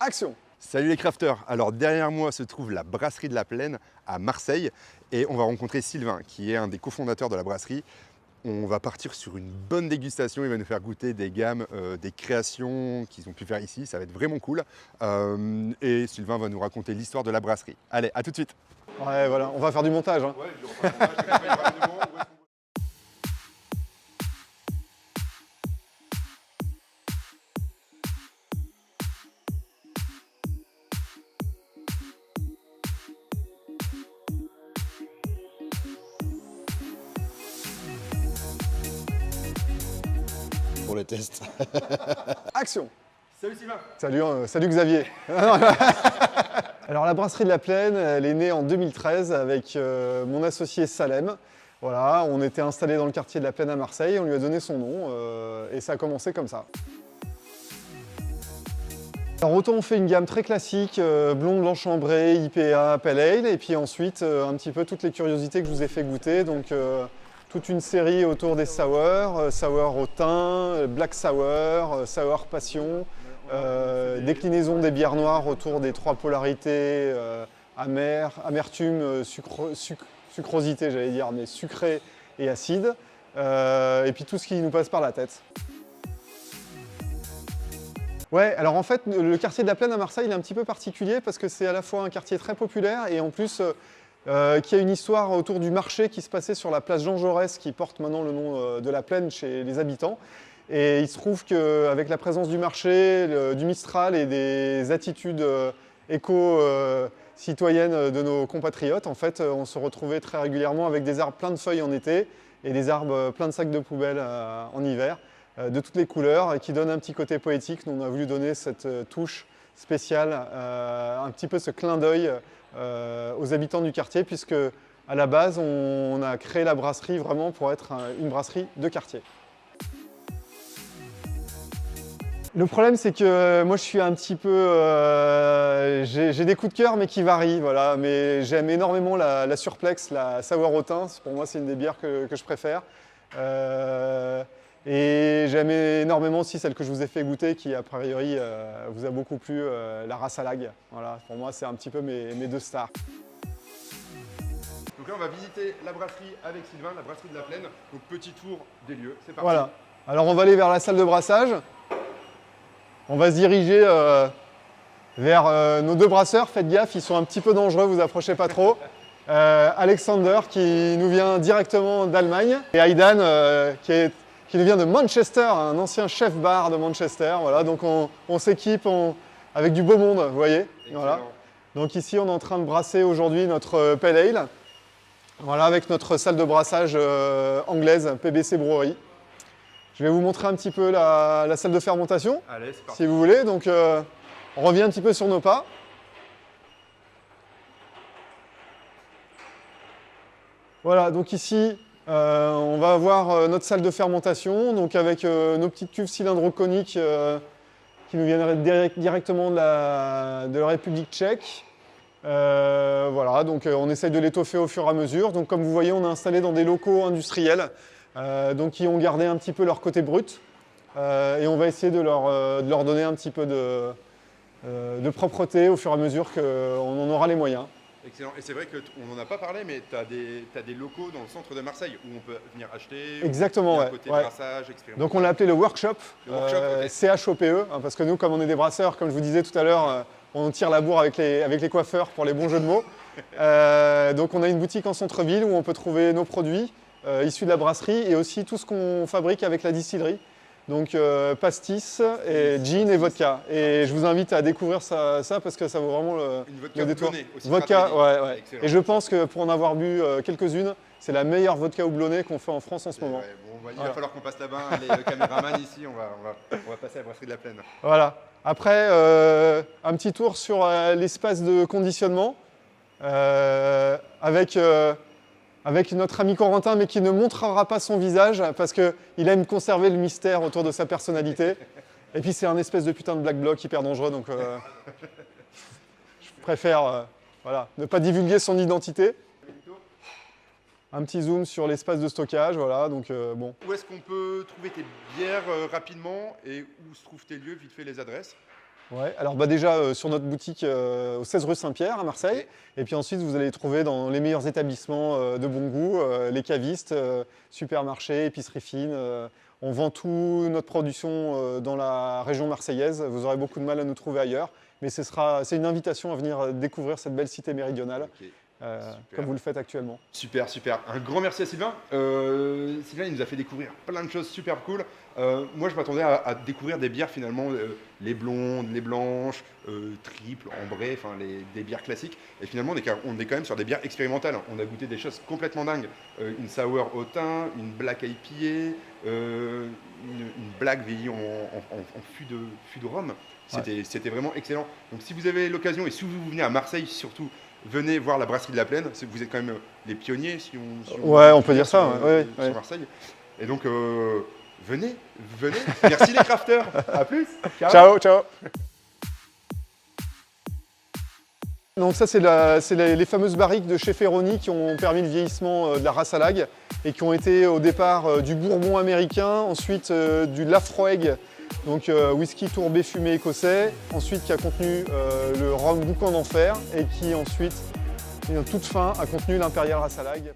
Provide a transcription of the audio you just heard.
Action! Salut les crafters. Alors derrière moi se trouve la brasserie de la Plaine à Marseille et on va rencontrer Sylvain qui est un des cofondateurs de la brasserie. On va partir sur une bonne dégustation, il va nous faire goûter des gammes, des créations qu'ils ont pu faire ici, ça va être vraiment cool. Et Sylvain va nous raconter l'histoire de la brasserie. Allez, à tout de suite. Ouais, voilà, on va faire du montage. Hein. Ouais, je reprends le montage, il y aura des moments où est-ce qu'on- Pour les tests. Action! Salut Sylvain. Salut Xavier. Alors la brasserie de la Plaine, elle est née en 2013 avec mon associé Salem. Voilà, on était installé dans le quartier de la Plaine à Marseille, on lui a donné son nom et ça a commencé comme ça. Alors autant on fait une gamme très classique, blonde, blanche ambrée, IPA, Pale Ale, et puis ensuite un petit peu toutes les curiosités que je vous ai fait goûter. Donc toute une série autour des sours, sour au thym, black sour, sour passion, déclinaison des bières noires autour des trois polarités, amertume, sucrosité j'allais dire, mais sucré et acide, et puis tout ce qui nous passe par la tête. Ouais, alors en fait, le quartier de la Plaine à Marseille, il est un petit peu particulier parce que c'est à la fois un quartier très populaire et en plus qui a une histoire autour du marché qui se passait sur la place Jean Jaurès, qui porte maintenant le nom de la Plaine chez les habitants. Et il se trouve qu'avec la présence du marché, du Mistral et des attitudes éco-citoyennes de nos compatriotes, en fait, on se retrouvait très régulièrement avec des arbres pleins de feuilles en été et des arbres pleins de sacs de poubelle en hiver. De toutes les couleurs et qui donne un petit côté poétique. Nous, on a voulu donner cette touche spéciale, un petit peu ce clin d'œil aux habitants du quartier, puisque à la base, on a créé la brasserie vraiment pour être une brasserie de quartier. Le problème, c'est que moi, je suis un petit peu... j'ai des coups de cœur, mais qui varient, voilà. Mais j'aime énormément la Surplex, la Sour au thym. Pour moi, c'est une des bières que je préfère. Et j'aime énormément aussi celle que je vous ai fait goûter qui, a priori, vous a beaucoup plu, la Ras à Lag. Voilà, pour moi, c'est un petit peu mes deux stars. Donc là on va visiter la brasserie avec Sylvain, la brasserie de la Plaine. Donc petit tour des lieux, c'est parti. Voilà. Alors on va aller vers la salle de brassage. On va se diriger vers nos deux brasseurs. Faites gaffe, ils sont un petit peu dangereux, vous approchez pas trop. Alexander qui nous vient directement d'Allemagne et Aidan qui nous vient de Manchester, un ancien chef bar de Manchester. Voilà, donc on s'équipe avec du beau monde, vous voyez. Voilà. Donc ici, on est en train de brasser aujourd'hui notre Pale Ale. Voilà, avec notre salle de brassage anglaise, PBC Brewery. Je vais vous montrer un petit peu la salle de fermentation, Allez, c'est parti. si vous voulez. Donc on revient un petit peu sur nos pas. Voilà, donc ici, on va avoir notre salle de fermentation, donc avec nos petites cuves cylindro-coniques qui nous viendraient directement de la République tchèque. Voilà, donc on essaye de l'étoffer au fur et à mesure. Donc comme vous voyez, on est installé dans des locaux industriels, donc qui ont gardé un petit peu leur côté brut. Et on va essayer de leur donner un petit peu de propreté au fur et à mesure qu'on en aura les moyens. Excellent. Et c'est vrai qu'on n'en a pas parlé, mais tu as des locaux dans le centre de Marseille où on peut venir acheter. Exactement, ouais. ouais. Côté Ouais. brassage, expérimental. Donc on l'a appelé le workshop, Ok. CHOPE, hein, parce que nous, comme on est des brasseurs, comme je vous disais tout à l'heure, on tire la bourre avec les coiffeurs pour les bons jeux de mots. Donc on a une boutique en centre-ville où on peut trouver nos produits issus de la brasserie et aussi tout ce qu'on fabrique avec la distillerie. Donc pastis, et gin et vodka. Et je vous invite à découvrir ça parce que ça vaut vraiment Une vodka le détour. houblonnée aussi. Vodka, ouais. Excellent. Et je pense que pour en avoir bu quelques-unes, c'est la meilleure vodka houblonnée qu'on fait en France en ce moment. Ouais, bon, il va Voilà. falloir qu'on passe là-bas. Les caméramans ici, on va passer à la brasserie de la Plaine. Voilà. Après, un petit tour sur l'espace de conditionnement avec notre ami Corentin, mais qui ne montrera pas son visage parce qu'il aime conserver le mystère autour de sa personnalité. Et puis c'est un espèce de putain de black bloc hyper dangereux, donc je préfère voilà, ne pas divulguer son identité. Un petit zoom sur l'espace de stockage, voilà, donc bon. Où est-ce qu'on peut trouver tes bières rapidement et où se trouvent tes lieux, vite fait les adresses? Ouais, alors bah déjà sur notre boutique au 16 rue Saint-Pierre à Marseille. Et puis ensuite, vous allez les trouver dans les meilleurs établissements de bon goût, les cavistes, supermarchés, épiceries fines. On vend toute notre production dans la région marseillaise. Vous aurez beaucoup de mal à nous trouver ailleurs. Mais c'est une invitation à venir découvrir cette belle cité méridionale, Ok. comme vous le faites actuellement. Super, super. Un grand merci à Sylvain. Sylvain, il nous a fait découvrir plein de choses super cool. Moi, je m'attendais à découvrir des bières finalement, les blondes, les blanches, triples, ambrées, enfin des bières classiques. Et finalement, on est quand même sur des bières expérimentales. On a goûté des choses complètement dingues. Une sour au thym, une black IPA, une black vieillie en fût de rhum. C'était vraiment excellent. Donc, si vous avez l'occasion et si vous venez à Marseille surtout, venez voir la brasserie de la Plaine. Vous êtes quand même les pionniers, si on peut dire ça. Sur Marseille. Et donc, venez. Merci les crafters. À plus. Ciao, ciao. Donc ça, c'est les fameuses barriques de chez Ferroni qui ont permis le vieillissement de la race à lag et qui ont été au départ du bourbon américain, ensuite du Laphroaig, donc whisky tourbé fumé écossais, ensuite qui a contenu le rhum boucan d'enfer et qui ensuite, en toute fin, a contenu l'impérial race à lag.